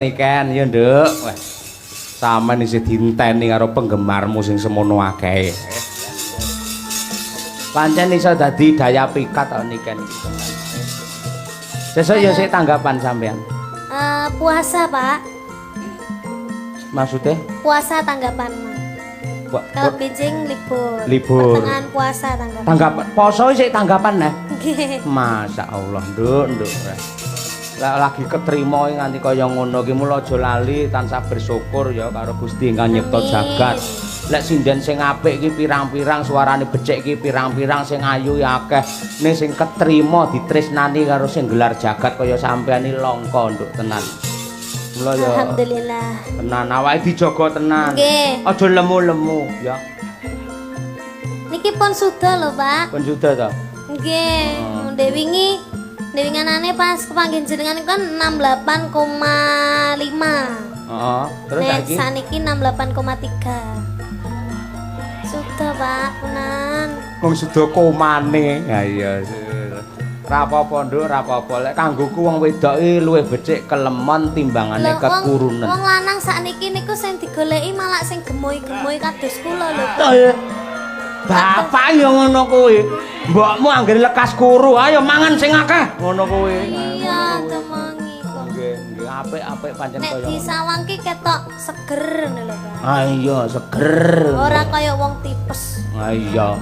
Niken ya nduk. Wah. Sampeyan isih dinteni karo penggemarmu sing semono akeh. Pancen iso dadi daya pikat to Niken. Sesuk ya sik tanggapan sampean. Puasa, Pak. Maksudnya? Puasa tanggapan. Kalau bijing libur. Libur. Pertengahan puasa tanggapan. Tanggapan poso sik tanggapan neh. Nggih. Masya Allah, nduk. Lagi ketrima nganti kaya ngono ki mula aja lali tansah bersyukur ya karo Gusti ingkang nyipta jagat. Lek sinden sing apik ki pirang-pirang, suarane becik ki pirang-pirang, sing ayu ya akeh. Ning sing ketrima ditresnani karo sing gelar jagat kaya sampean iki langka nduk tenan. Mula ya Alhamdulillah. tenan awake dijaga tenan. Nggih. Aja lemu-lemu ya. Niki pun sudah lho, Pak. Pun sudah to. Nggih. Dewinganane pas kepanggih jenengan kan 68,5. Heeh. Terus saiki saniki 68,3. Sudah, Pak, punan. wong sudah komane. Ha iya. Ra apa-apa nduk, ra apa-apa. Lek kanggoku wong wedok iki luwih becik kelemon timbangane kekurunan. Wong lanang sakniki niku sing digoleki malah sing gemoy-gemoy kados kula lho, Pak. Oh, iya. Bapak ya ngono kuwi. Mbokmu anggere lekas kuru, ayo mangan sing akeh. Ngono kuwi. Iya, temangi kok. Nggih, apik-apik pancen Nek kaya. disawang ki ketok seger ngono lho, Pak. Ah iya, seger. Ora kaya wong tipes. Ah iya,